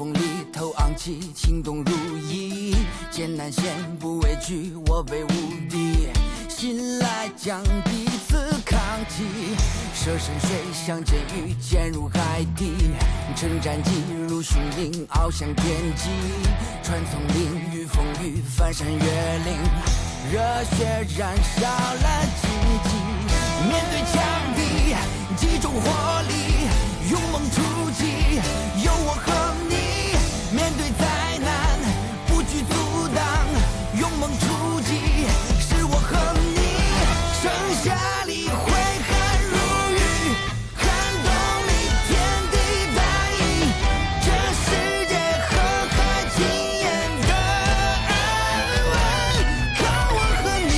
风里头昂起，情动如意，艰难险不畏惧，我辈无敌。信赖将彼此扛起，舍身水向监狱，潜入海底，乘战机如雄鹰翱翔天际，穿丛林遇风雨，翻山越岭，热血燃烧了荆棘。面对强敌，集中火力，勇猛出击，有我和你。面对灾难，不惧阻挡，勇猛出击，是我和你。盛夏里挥汗如雨，寒冬里天地大义，这世界和海惊艳的安稳，靠我和你。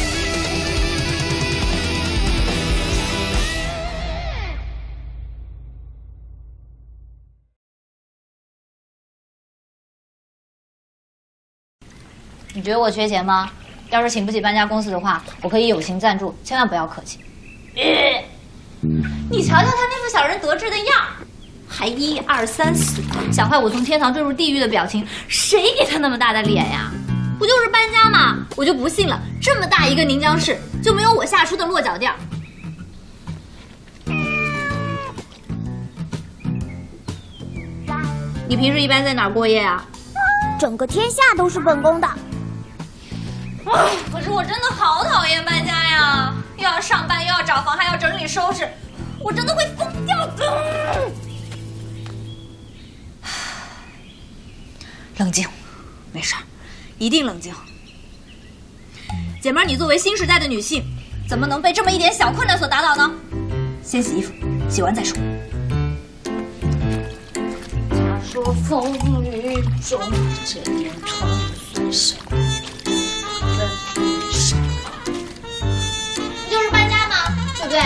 你觉得我缺钱吗？要是请不起搬家公司的话，我可以友情赞助，千万不要客气。你瞧瞧他那副小人得志的样儿，还1、2、3、4，想害我从天堂坠入地狱的表情，谁给他那么大的脸呀？不就是搬家吗？我就不信了，这么大一个宁江市，就没有我下出的落脚地儿。你平时一般在哪儿过夜啊？整个天下都是本宫的。可是我真的好讨厌搬家呀！又要上班，又要找房，还要整理收拾，我真的会疯掉的。冷静，没事儿，一定冷静。姐妹儿，你作为新时代的女性，怎么能被这么一点小困难所打倒呢？先洗衣服，洗完再说。他说风雨中，这点痛算什么？不就是搬家吗？对不对？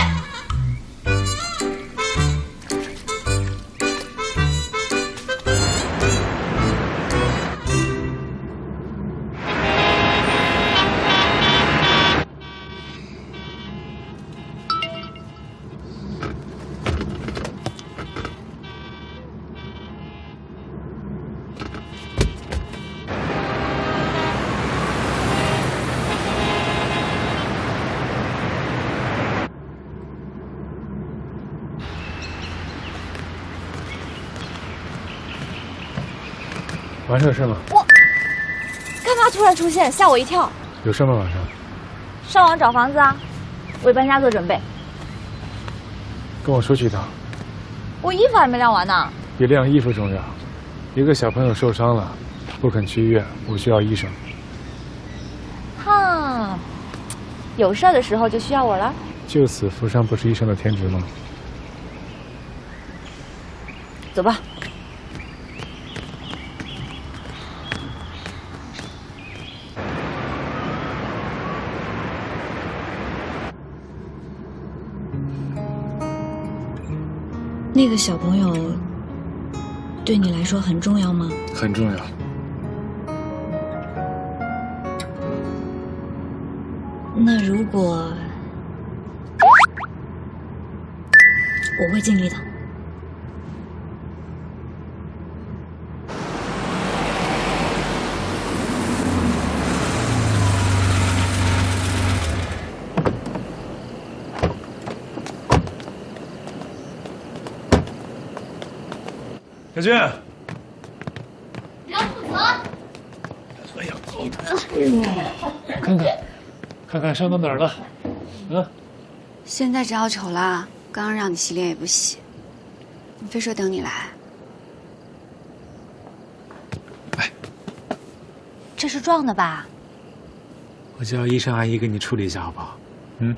晚上有事吗？我干嘛突然出现，吓我一跳。有事吗？晚上？上网找房子啊，为搬家做准备。跟我出去一趟。我衣服还没晾完呢。比晾衣服重要。一个小朋友受伤了，不肯去医院，我需要医生。哼，有事儿的时候就需要我了。救死扶伤不是医生的天职吗？走吧。那个小朋友对你来说很重要吗？很重要。那如果我会尽力的。小军，让负责。哎呀，看看伤到哪儿了？啊？现在只好丑了。刚刚让你洗脸也不洗，你非说等你来。哎，这是撞的吧？我叫医生阿姨给你处理一下，好不好？嗯。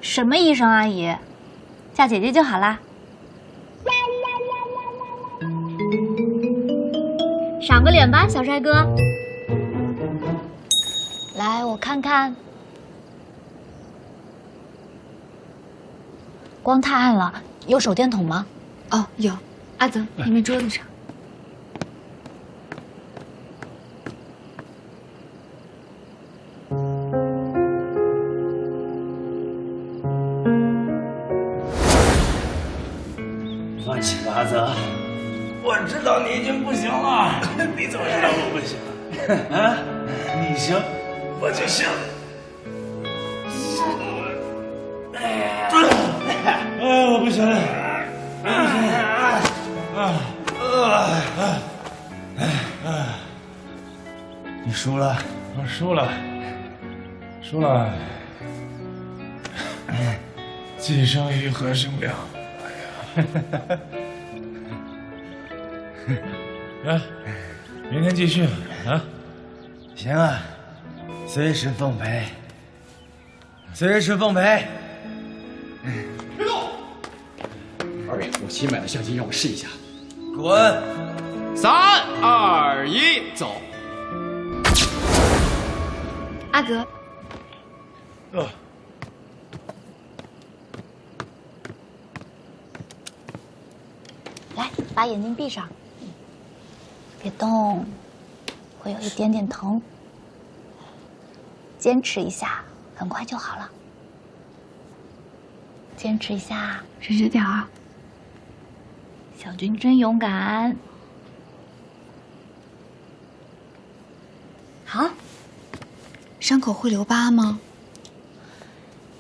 什么医生阿姨？叫姐姐就好啦。赏个脸吧，小帅哥。来，我看看。光太暗了，有手电筒吗？哦，有。阿泽，那边桌子上。乱七八糟，我知道你已经不行了，你怎么知道我不行？啊，你行，我就行。我不行了，你输了，我输了，输了。既生瑜，何生亮？哎呀，明天继续啊！行啊，随时奉陪，随时奉陪。别动！二位，我新买的相机，让我试一下。滚！3、2、1，走。阿格，来，把眼睛闭上，别动，会有一点点疼，坚持一下，很快就好了。坚持一下，忍着点啊！小军真勇敢。好，伤口会留疤吗？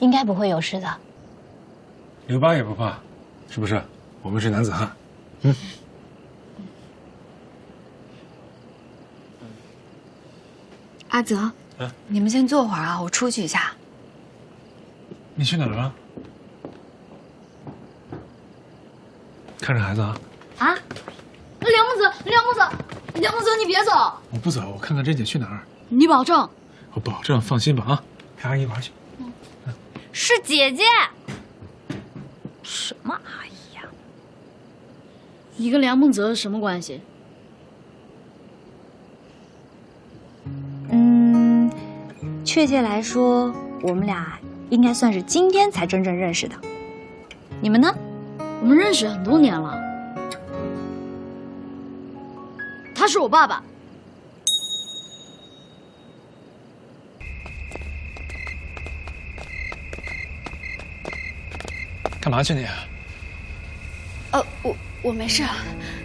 应该不会有事的。留疤也不怕，是不是？我们是男子汉。阿泽，你们先坐会儿啊，我出去一下。你去哪儿了？看着孩子啊！啊，梁木子，你别走！我不走，我看看珍姐去哪儿。你保证？我保证，放心吧啊！陪阿姨玩去。是姐姐。什么阿姨呀？你跟梁梦泽什么关系？确切来说，我们俩应该算是今天才真正认识的。你们呢？我们认识很多年了。他是我爸爸。干嘛去你？我没事，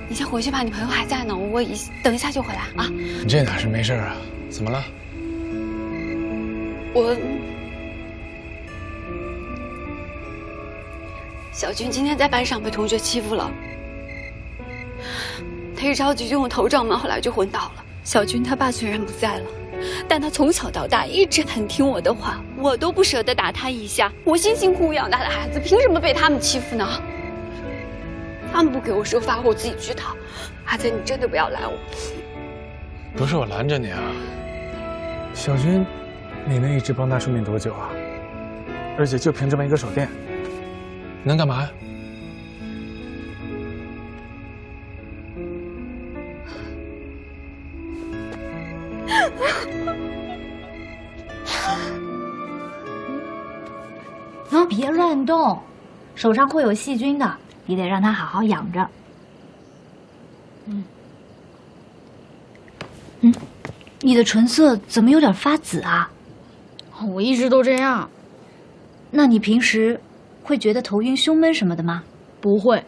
你先回去吧，你朋友还在呢，我等一下就回来啊。你这哪是没事啊？怎么了？小军今天在班上被同学欺负了，他一着急就用头撞门，后来就昏倒了。小军他爸虽然不在了，但他从小到大一直很听我的话，我都不舍得打他一下。我辛辛苦苦养大的孩子，凭什么被他们欺负呢？他们不给我说法，我自己去讨。阿泽，你真的不要拦我。不是我拦着你啊，小军，你能一直帮他出面多久啊？而且就凭这么一个手电，能干嘛呀？别乱动，手上会有细菌的，你得让它好好养着。你的唇色怎么有点发紫啊？我一直都这样。那你平时会觉得头晕、胸闷什么的吗？不会。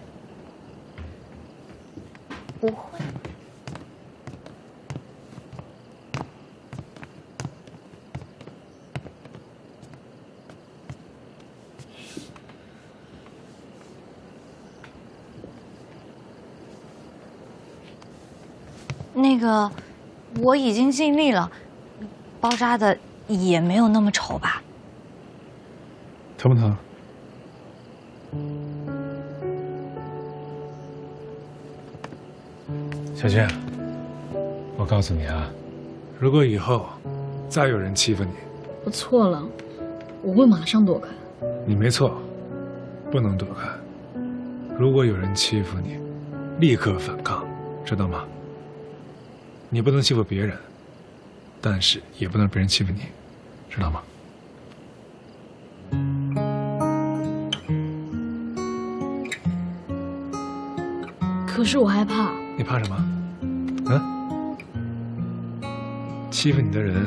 不会。那个，我已经尽力了，包扎的也没有那么丑吧？疼不疼？小军，我告诉你啊，如果以后再有人欺负你，我错了，我会马上躲开。你没错，不能躲开。如果有人欺负你，立刻反抗，知道吗？你不能欺负别人，但是也不能让别人欺负你，知道吗？可是我害怕。你怕什么？欺负你的人，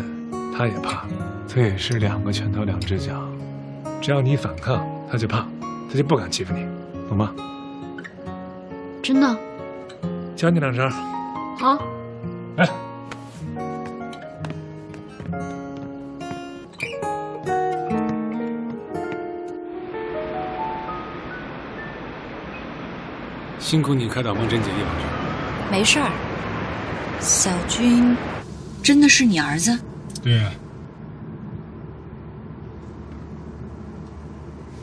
他也怕，这也是两个拳头两只脚。只要你反抗，他就怕，他就不敢欺负你，懂吗？真的？教你2招。好。来。辛苦你开导梦真姐1晚上。没事儿。小军，真的是你儿子？对呀。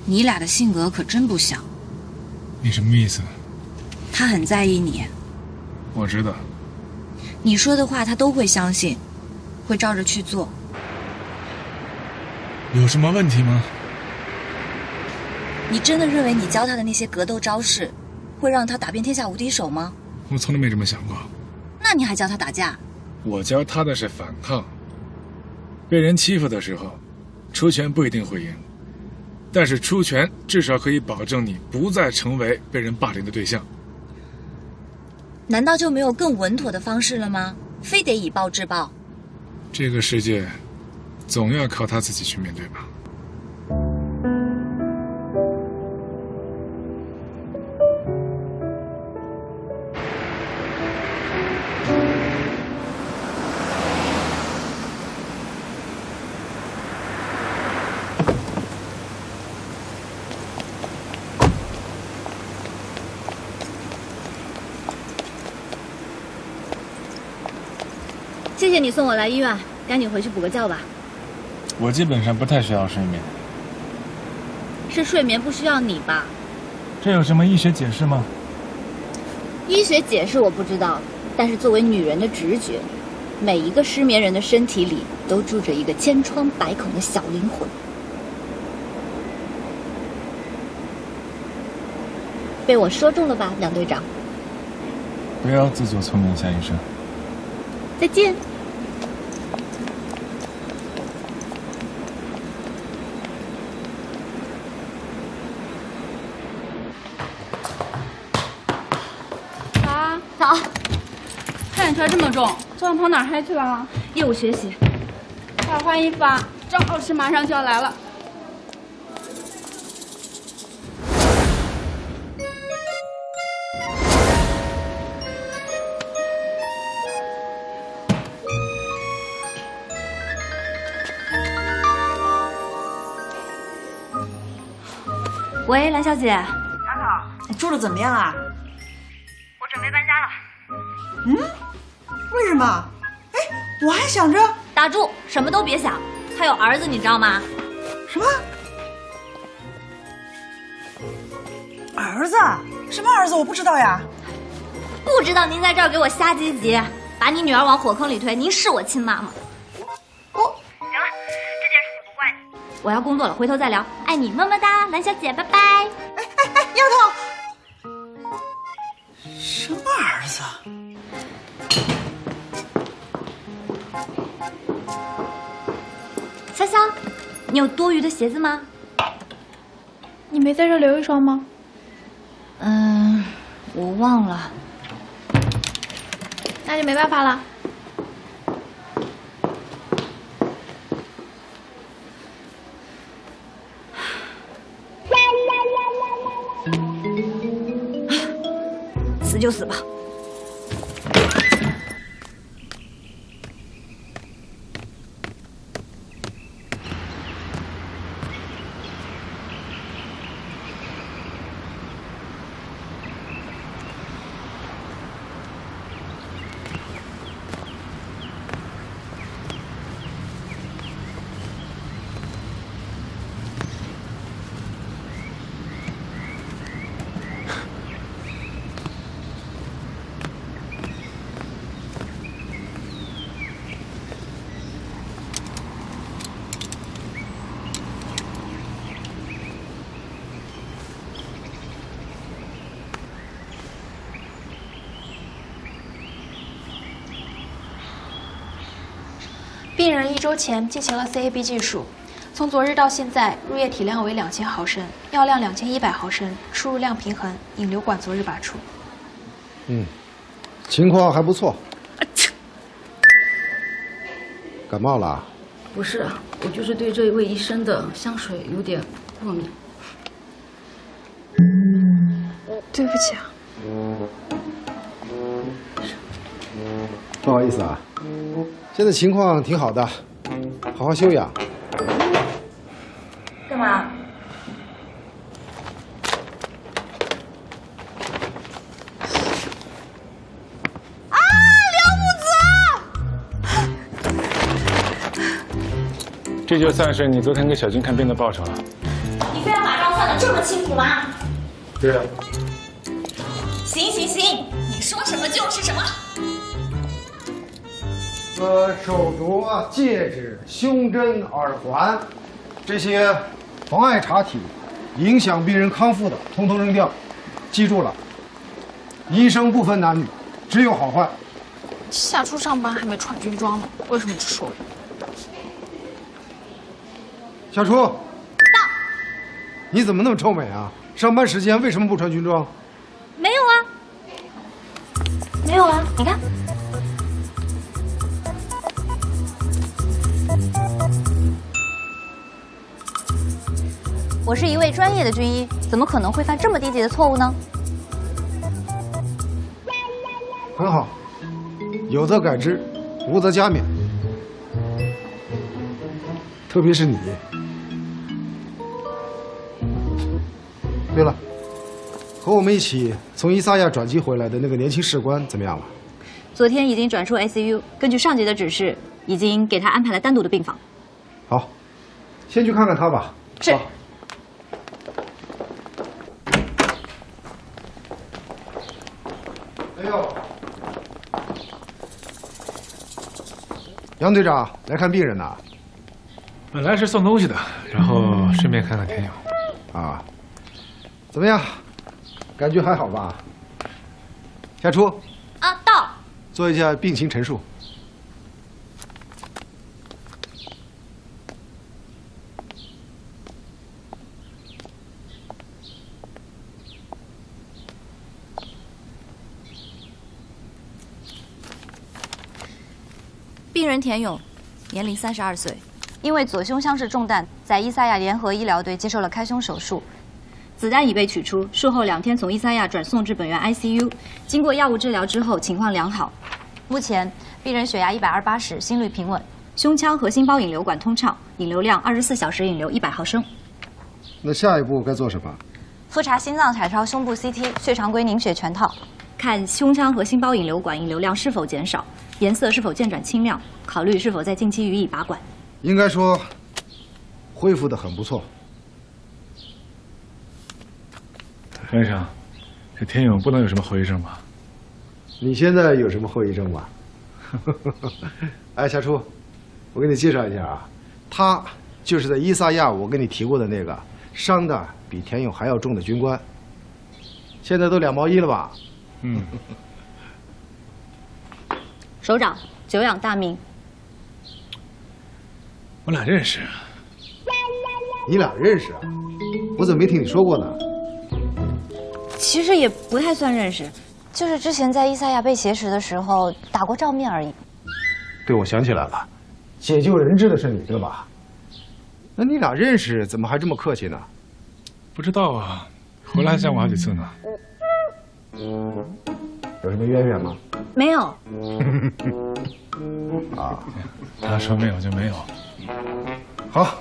你俩的性格可真不像。你什么意思？他很在意你。我知道。你说的话他都会相信，会照着去做。有什么问题吗？你真的认为你教他的那些格斗招式，会让他打遍天下无敌手吗？我从来没这么想过。那你还教他打架？我教他的是反抗。被人欺负的时候，出拳不一定会赢，但是出拳至少可以保证你不再成为被人霸凌的对象。难道就没有更稳妥的方式了吗？非得以暴制暴？这个世界，总要靠他自己去面对吧。谢谢你送我来医院，赶紧回去补个觉吧。我基本上不太需要睡眠。是睡眠不需要你吧？这有什么医学解释吗？医学解释我不知道，但是作为女人的直觉，每一个失眠人的身体里都住着一个千疮百孔的小灵魂。被我说中了吧，梁队长？不要自作聪明，夏医生。再见。早。看你穿这么重，昨晚跑哪儿嗨去了？业务学习。快换衣服啊！张老师马上就要来了。喂，蓝小姐。杨总，你住的怎么样啊？我准备搬家了。为什么？哎，我还想着……打住，什么都别想。他有儿子，你知道吗？什么？儿子？什么儿子？我不知道呀。不知道您在这儿给我瞎唧唧，把你女儿往火坑里推，您是我亲妈妈。行了，这件事我不怪你。我要工作了，回头再聊。爱你，么么哒，蓝小姐，拜拜。哎，丫头，什么儿子？潇潇，你有多余的鞋子吗？你没在这留一双吗？我忘了。那就没办法了。死就死吧。病人1周前进行了 CAB 技术，从昨日到现在，入液体量为2000毫升，药量2100毫升，输入量平衡，引流管昨日拔出。情况还不错。感冒了？不是，我就是对这一位医生的香水有点过敏。对不起啊。不好意思啊，现在情况挺好的，好好休养。干嘛？这就算是你昨天给小军看病的报酬了。你非要把账算得这么清楚吗？对啊。行行行，你说什么就是什么。手镯、戒指、胸针、耳环，这些妨碍查体、影响病人康复的，统统扔掉。记住了，医生不分男女，只有好坏。夏初上班还没穿军装呢，为什么只说我？小初，到。你怎么那么臭美啊？上班时间为什么不穿军装？没有啊，没有啊，你看。我是一位专业的军医，怎么可能会犯这么低级的错误呢？很好，有则改之，无则加勉。特别是你。对了，和我们一起从伊萨亚转机回来的那个年轻士官怎么样了？昨天已经转出 ICU， 根据上级的指示，已经给他安排了单独的病房。好，先去看看他吧。是。哎呦，杨队长来看病人呐？本来是送东西的，然后顺便看看田勇。啊，怎么样？感觉还好吧？夏初。啊，到。做一下病情陈述。病人田勇，年龄32岁，因为左胸腔是中弹，在伊萨亚联合医疗队接受了开胸手术，子弹已被取出，术后2天从伊萨亚转送至本院 ICU， 经过药物治疗之后情况良好。目前病人血压120/80，心率平稳，胸腔和心包引流管通畅，引流量24小时引流100毫升。那下一步该做什么？复查心脏彩超、胸部 CT、血常规凝血全套，看胸腔和心包引流管引流量是否减少，颜色是否渐转清亮，考虑是否在近期予以拔管。应该说，恢复得很不错。袁医生，这田勇不能有什么后遗症吧？你现在有什么后遗症吗？哎，夏初，我给你介绍一下啊，他就是在伊萨亚我跟你提过的那个伤的比田勇还要重的军官。现在都2毛1了吧？嗯。首长，久仰大名。我俩认识。你俩认识啊？我怎么没听你说过呢？其实也不太算认识，就是之前在伊萨亚被挟持的时候打过照面而已。对，我想起来了，解救人质的是你对吧？那你俩认识，怎么还这么客气呢？不知道啊，回来还见过好几次呢。有什么渊源吗？没有。啊，他说没有就没有。好，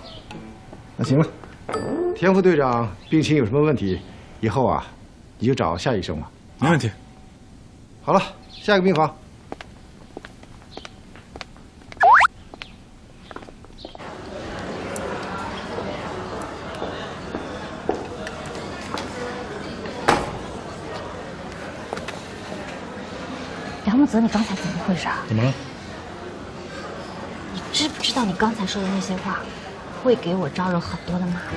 那行了。田副队长病情有什么问题，以后啊，你就找夏医生吧。没问题。好了，下一个病房。梁木泽，你刚才怎么回事啊？怎么了？你知不知道你刚才说的那些话，会给我招惹很多的麻烦？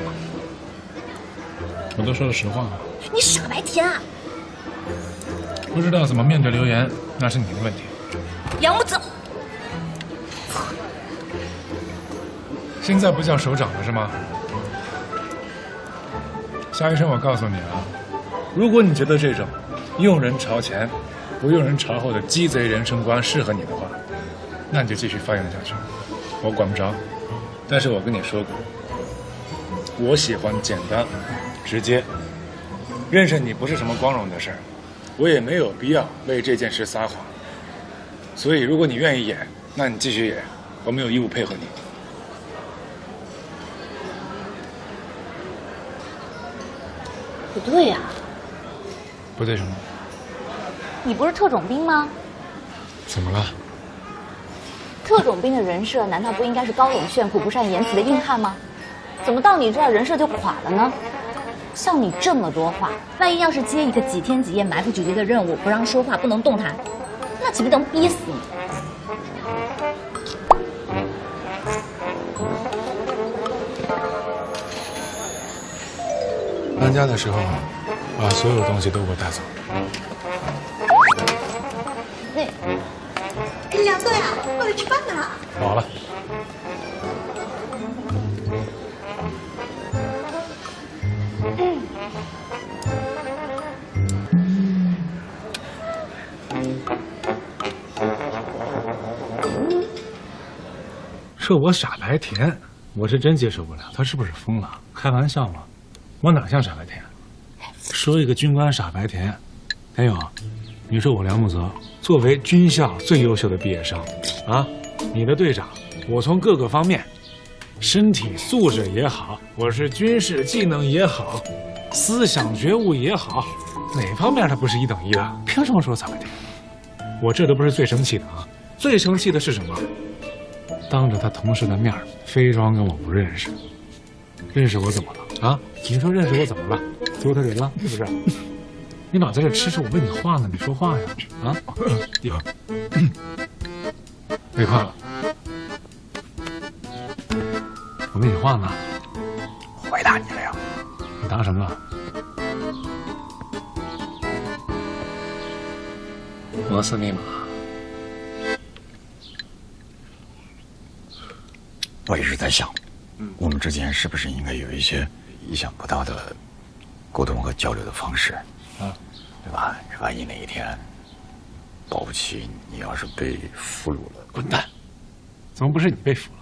我都说了实话。你傻白甜啊！不知道怎么面对流言，那是你的问题。梁木泽，现在不叫首长了是吗？夏医生，我告诉你啊，如果你觉得这种用人朝前，不用人朝后的鸡贼人生观适合你的话，那你就继续发扬下去，我管不着。但是我跟你说过，我喜欢简单、直接。认识你不是什么光荣的事儿，我也没有必要为这件事撒谎。所以如果你愿意演，那你继续演，我们有义务配合你。不对呀、不对什么？你不是特种兵吗？怎么了？特种兵的人设难道不应该是高冷炫酷、不善言辞的硬汉吗？怎么到你这儿人设就垮了呢？像你这么多话，万一要是接一个几天几夜埋伏姐姐的任务，不让说话，不能动弹，那岂不能逼死你？搬家的时候，把所有东西都给我带走。两个呀，过来吃饭呢。好了。说我傻白甜，我是真接受不了。他是不是疯了？开玩笑吗？我哪像傻白甜？说一个军官傻白甜，田勇，你说我梁木泽作为军校最优秀的毕业生，啊，你的队长，我从各个方面，身体素质也好，我是军事技能也好，思想觉悟也好，哪方面他不是一等一的？凭什么说傻白甜？我这都不是最生气的啊，最生气的是什么？当着他同事的面非装跟我不认识，认识我怎么了啊？你说认识我怎么了？丢他人了是不是？你老在这吃，我问你话呢，你说话呀啊！有，别看了，我问你话呢。回答你了呀？你答什么了？摩斯密码。我一直在想，我们之间是不是应该有一些意想不到的沟通和交流的方式，啊，对吧？万一哪一天，保不齐你要是被俘虏了，滚蛋！怎么不是你被俘了？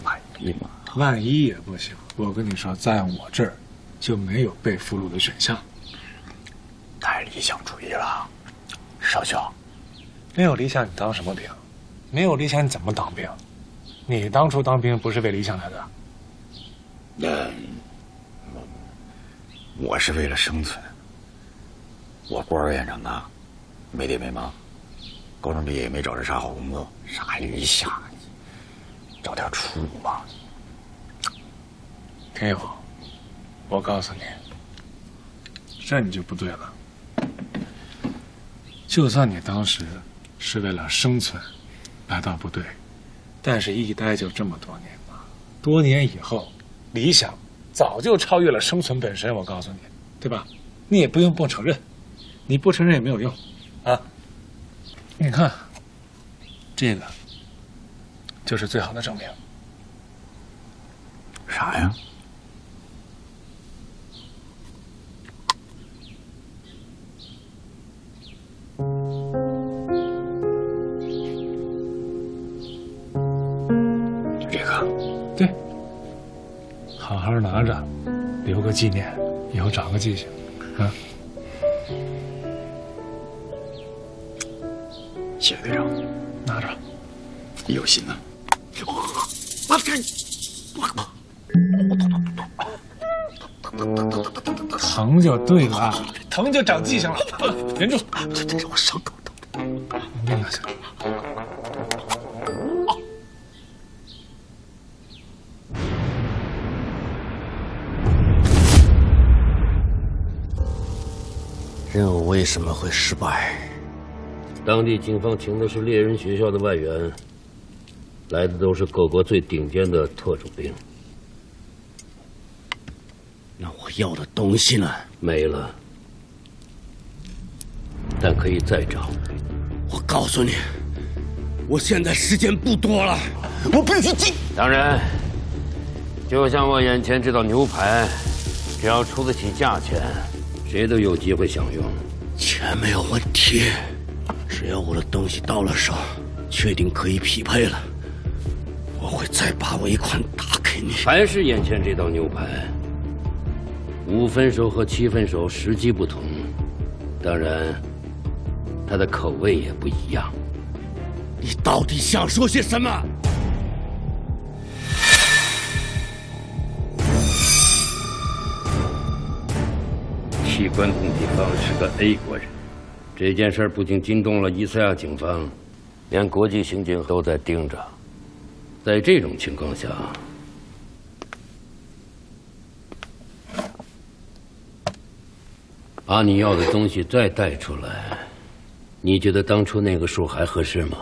万一嘛，万一也不行。我跟你说，在我这儿就没有被俘虏的选项。太理想主义了，少校。没有理想，你当什么兵？没有理想，你怎么当兵？你当初当兵不是为理想来的？我是为了生存。我孤儿院长大，没爹没妈，高中毕业也没找着啥好工作，啥理想？找条出路吧。田勇，我告诉你，这你就不对了。就算你当时是为了生存来到部队，但是一待就这么多年了，多年以后，理想早就超越了生存本身。我告诉你，对吧？你也不用不承认，你不承认也没有用，啊！你看，这个就是最好的证明。啥呀？这个，对，好好拿着，留个纪念，以后长个记性，啊。谢谢队长，拿着，有心呢。疼就对了，疼就长记性了。忍住，这让我伤口疼。那个行。任务为什么会失败？当地警方请的是猎人学校的外援，来的都是各国最顶尖的特种兵。那我要的东西呢？没了，但可以再找。我告诉你，我现在时间不多了，我必须进。当然，就像我眼前这道牛排，只要出得起价钱，谁都有机会享用。钱没有问题，只要我的东西到了手，确定可以匹配了，我会再把尾款打给你。还是眼前这道牛排，5分熟和7分熟时机不同，当然，它的口味也不一样。你到底想说些什么？器官供给方是个 A 国人，这件事不仅惊动了以赛亚警方，连国际刑警都在盯着。在这种情况下，把你要的东西再带出来，你觉得当初那个数还合适吗？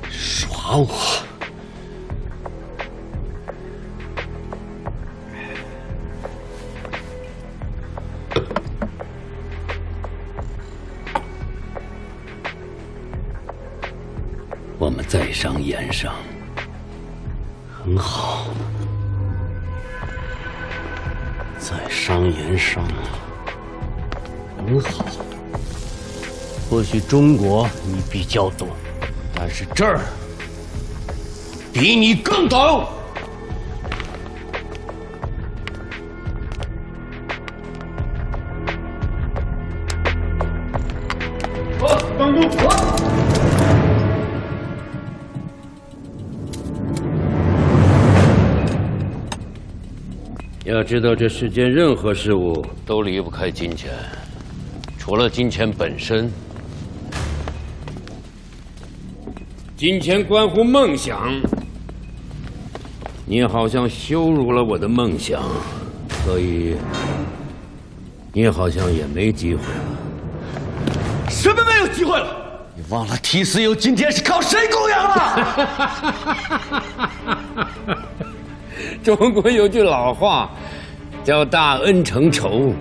耍我！我们在商言商。很好，在商言商，很好。或许中国你比较懂，但是这儿比你更懂。帮助我！要知道，这世间任何事物都离不开金钱，除了金钱本身。金钱关乎梦想，你好像羞辱了我的梦想，所以你好像也没机会了。什么没有机会了？你忘了提斯有今天是靠谁供养了？中国有句老话，叫大恩成仇，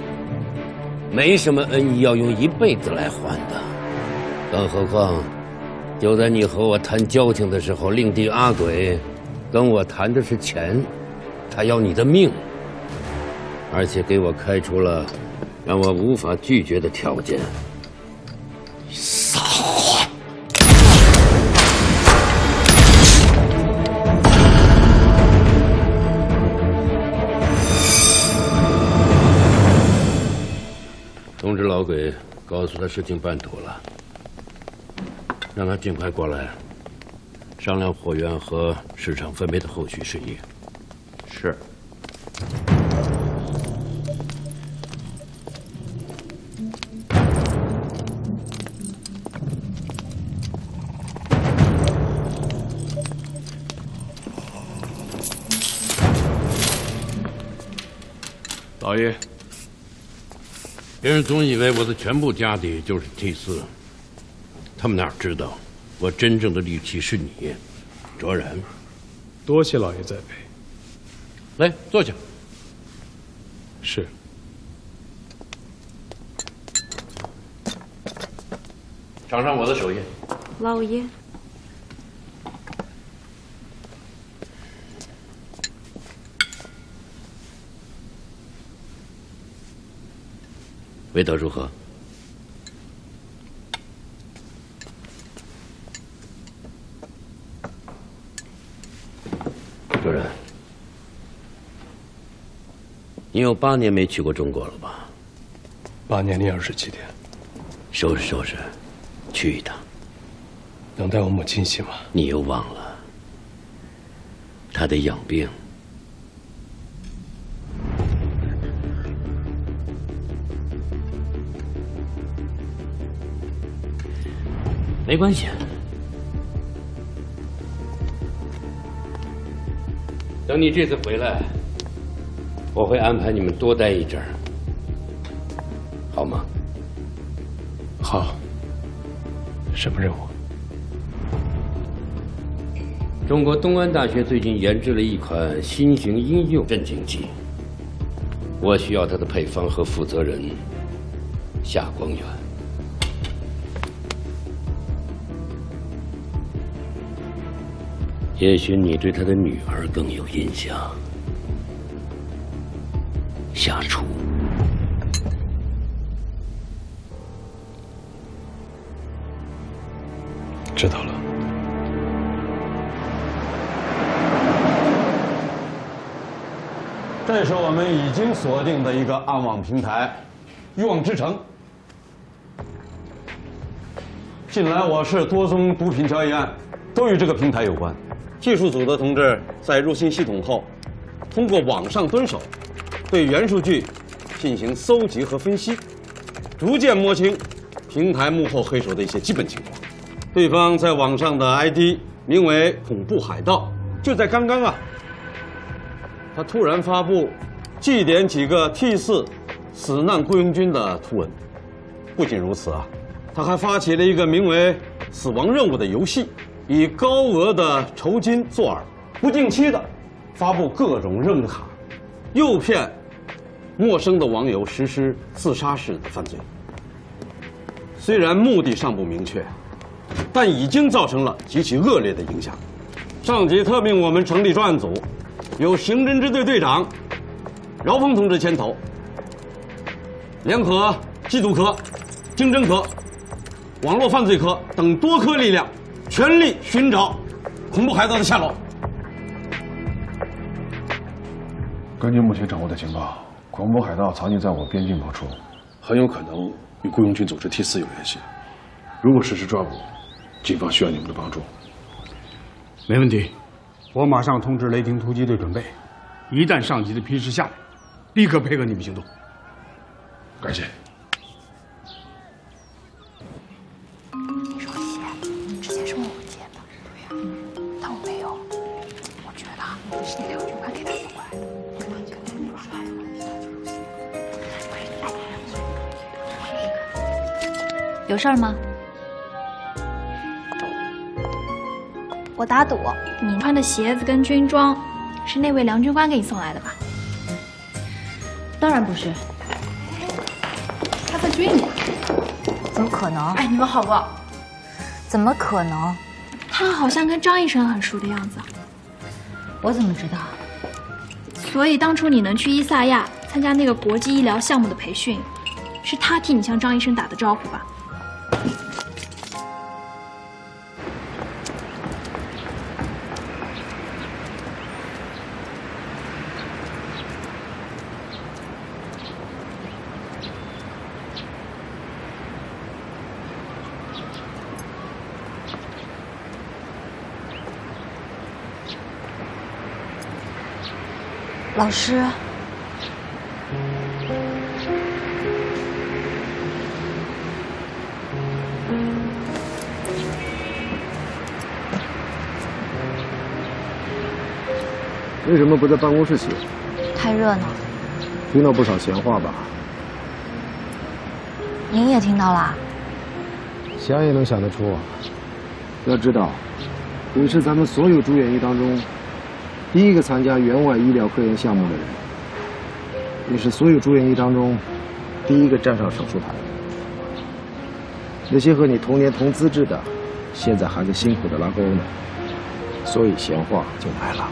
没什么恩义要用一辈子来还的。更何况，就在你和我谈交情的时候，令弟阿鬼跟我谈的是钱，他要你的命，而且给我开出了让我无法拒绝的条件。撒谎！通知老鬼，告诉他事情办妥了，让他尽快过来，商量货源和市场分配的后续事宜。是。老爷，别人总以为我的全部家底就是祭司，他们哪知道我真正的利器是你，卓然。多谢老爷栽培。来，坐下。是。尝尝我的手艺。老爷，味道如何？主任，你有8年没去过中国了吧？8年零27天。收拾收拾，去一趟。能带我母亲一起吗？你又忘了，她得养病。没关系，等你这次回来，我会安排你们多待一阵儿，好吗？好。什么任务？中国东安大学最近研制了一款新型医用镇静剂，我需要它的配方和负责人夏光远。也许你对他的女儿更有印象，夏初。知道了。这是我们已经锁定的一个暗网平台，欲望之城。近来我市多宗毒品交易案都与这个平台有关。技术组的同志在入侵系统后，通过网上蹲守，对原数据进行搜集和分析，逐渐摸清平台幕后黑手的一些基本情况。对方在网上的 ID 名为“恐怖海盗”，就在刚刚啊，他突然发布祭奠几个T4死难雇佣军的图文。不仅如此啊，他还发起了一个名为“死亡任务”的游戏，以高额的酬金作饵，不定期的发布各种任务卡，诱骗陌生的网友实施自杀式的犯罪。虽然目的尚不明确，但已经造成了极其恶劣的影响。上级特命我们成立专案组，由刑侦支队队长饶峰同志牵头，联合缉毒科、经侦科、网络犯罪科等多科力量，全力寻找恐怖海盗的下落。根据目前掌握的情报，恐怖海盗藏匿在我边境某处，很有可能与雇佣军组织T4有联系。如果实施抓捕，警方需要你们的帮助。没问题，我马上通知雷霆突击队准备，一旦上级的批示下来，立刻配合你们行动。感谢。你说鞋之前是问我借的，对呀，但我没有。我觉得是那两句话给他送过来的。有事儿吗？我打赌，你穿的鞋子跟军装，是那位梁军官给你送来的吧？当然不是。他在追你。怎么可能？哎，你们好不好？怎么可能？他好像跟张医生很熟的样子。我怎么知道？所以当初你能去伊萨亚参加那个国际医疗项目的培训，是他替你向张医生打的招呼吧？老师，为什么不在办公室写？太热闹了。听到不少闲话吧？您也听到啦？想也能想得出。要知道，你是咱们所有住院医当中第一个参加援外医疗科研项目的人，也是所有住院医当中第一个站上手术台。那些和你同年同资质的，现在还在辛苦的拉钩呢，所以闲话就来了。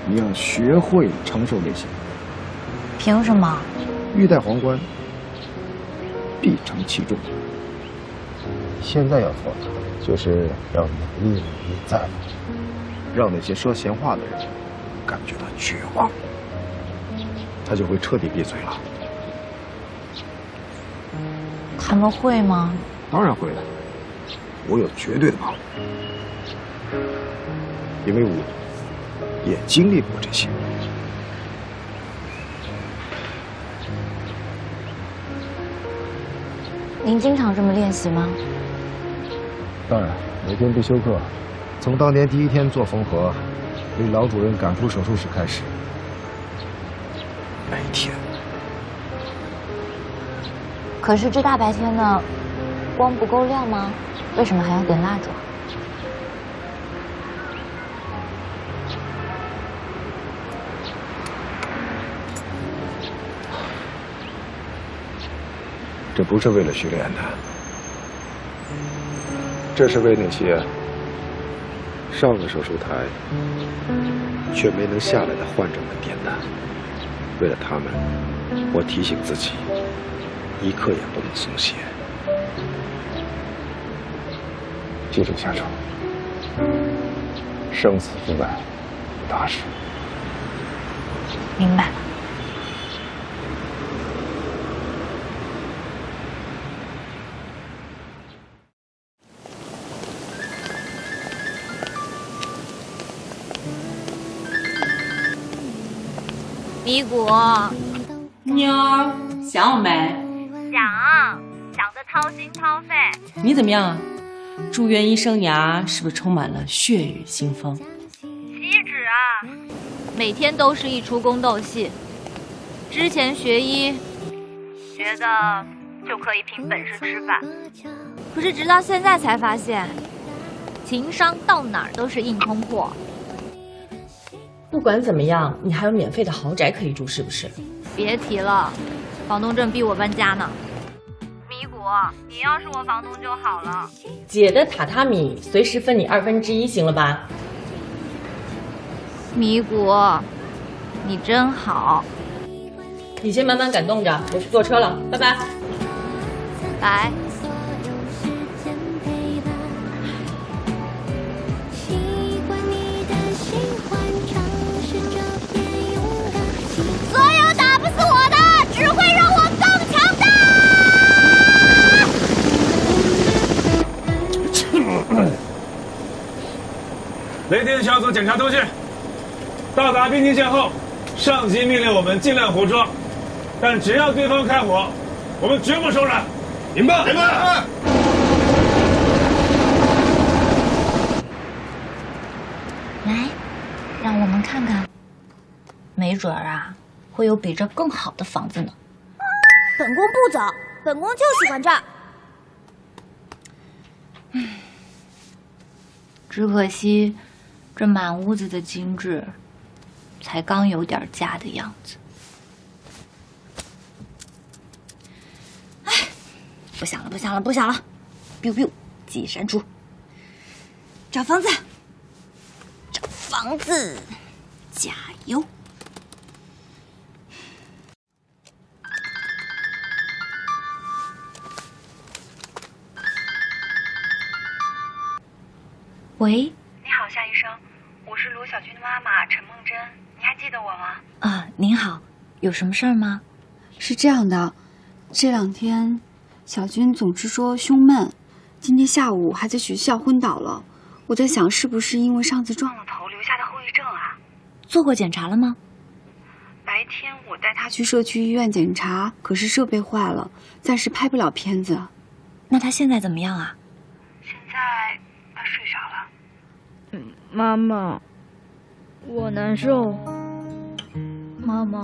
你要学会承受这些。凭什么？欲戴皇冠，必承其重。现在要做的就是要你历历在目，让那些说闲话的人感觉到绝望，他就会彻底闭嘴了。他们会吗？当然会了，我有绝对的把握，因为我也经历过这些。您经常这么练习吗？当然，每天必修课。从当年第一天做缝合，被老主任赶出手术室开始，每天。可是这大白天的，光不够亮吗？为什么还要点蜡烛？这不是为了训练的，这是为那些上了手术台却没能下来的患者们点的。为了他们，我提醒自己，一刻也不能松懈。记住，夏楚，生死之外无大事。明白了。米谷，妞儿想我没？想得掏心掏肺。你怎么样啊？住院医生涯是不是充满了血雨腥风？岂止啊！每天都是一出宫斗戏。之前学医，觉得就可以凭本事吃饭，可是直到现在才发现，情商到哪儿都是硬通货。不管怎么样，你还有免费的豪宅可以住，是不是？别提了，房东正逼我搬家呢。米谷，你要是我房东就好了。姐的榻榻米随时分你1/2，行了吧？米谷，你真好。你先慢慢感动着，我去坐车了，拜拜。拜。所有打不死我的，只会让我更强大。雷霆小组检查通讯，到达边境线后，上级命令我们尽量活捉，但只要对方开火，我们绝不手软。明白？明白。来，让我们看看，没准儿啊，会有比这更好的房子呢。本宫不走，本宫就喜欢这儿。只可惜，这满屋子的精致，才刚有点家的样子。不想了，不想了，不想了 ！biu biu， 记忆删除。找房子，找房子，加油！喂，你好，夏医生，我是罗小军的妈妈陈梦真，你还记得我吗？啊，您好，有什么事儿吗？是这样的，这2天小军总是说胸闷，今天下午还在学校昏倒了。我在想，是不是因为上次撞了头留下的后遗症啊？做过检查了吗？白天我带他去社区医院检查，可是设备坏了，暂时拍不了片子。那他现在怎么样啊？现在他睡着了。妈妈，我难受。妈妈，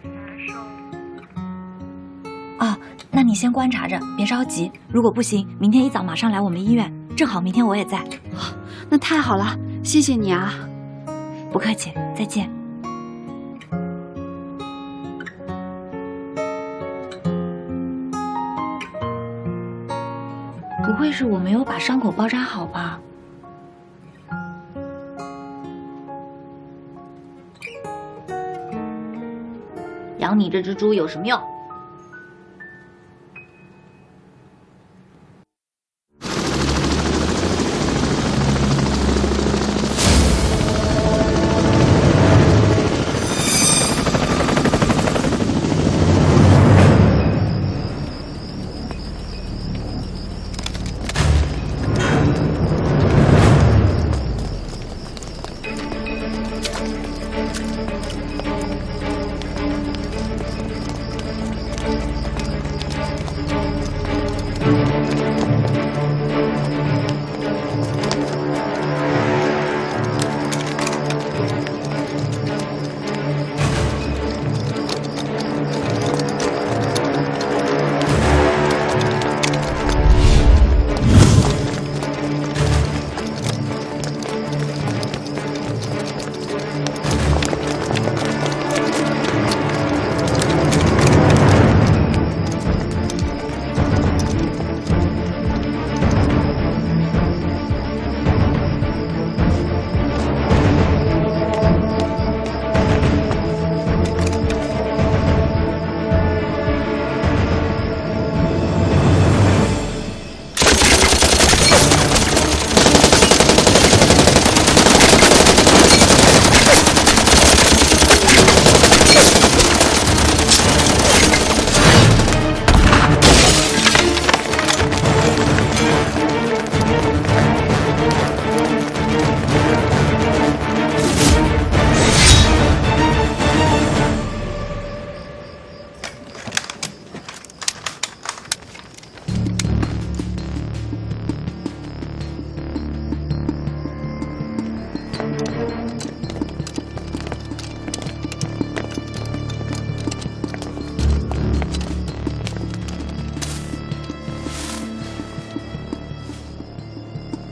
难受。哦，那你先观察着，别着急。如果不行，明天一早马上来我们医院，正好明天我也在。哦，那太好了，谢谢你啊。不客气，再见。不会是我没有把伤口包扎好吧？养你这只猪有什么用？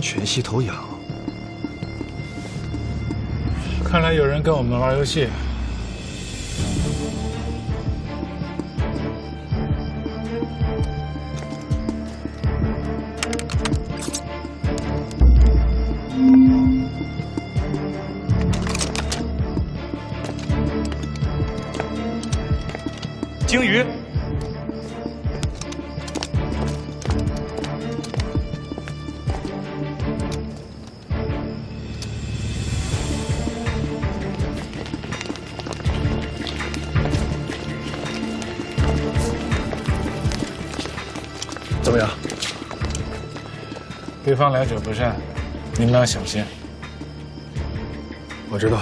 全息投影。看来有人跟我们玩游戏。鲸鱼。怎么样？对方来者不善，你们俩小心。我知道，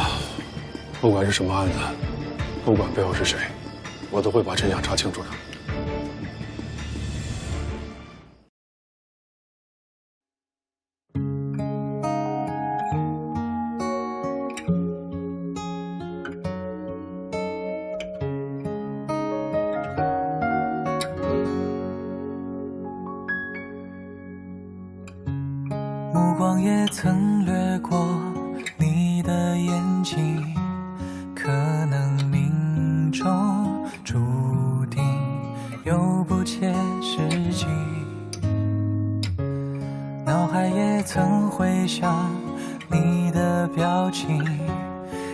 不管是什么案子，不管背后是谁，我都会把真相查清楚的。目光也曾掠过你的眼睛，可能命中注定又不切实际。脑海也曾回想你的表情，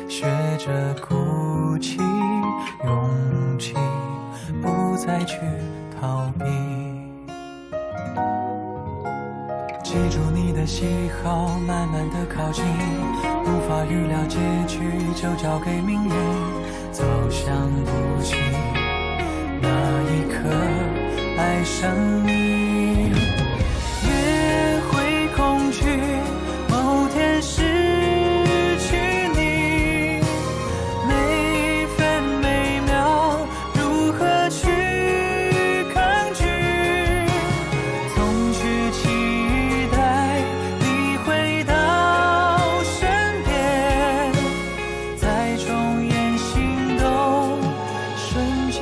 学着鼓起勇气，不再去逃避。记住你的喜好，慢慢的靠近，无法预料结局，就交给命运。早想不起那一刻爱上你，也会恐惧某天失去你，每分每秒如何去抗拒，总去期待你回到身边，再重演心动瞬间。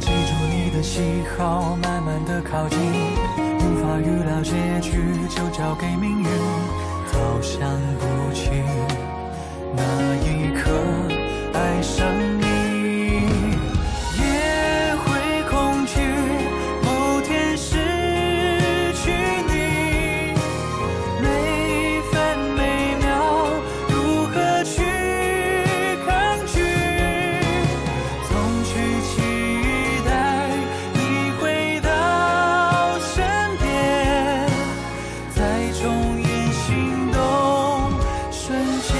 记住你的喜好，慢慢的靠近，无法预料结局，就交给命运。早想不起那一刻爱上你，也会恐惧某天失去你，每分每秒如何去抗拒，总去期待你回到身边，再重演心动瞬间。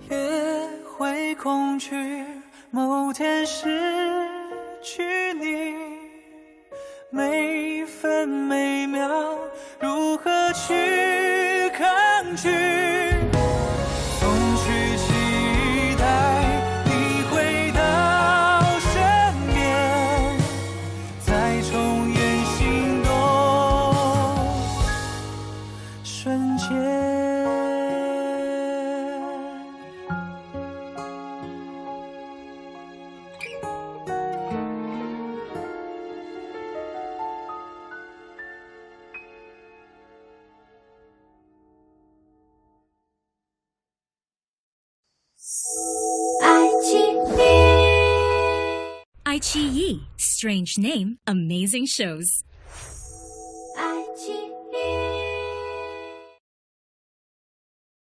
也会恐惧某天失去你，每分每秒如何去抗拒，总去期待你回到身边，再重演心动瞬间。iQIYI, strange name, amazing shows.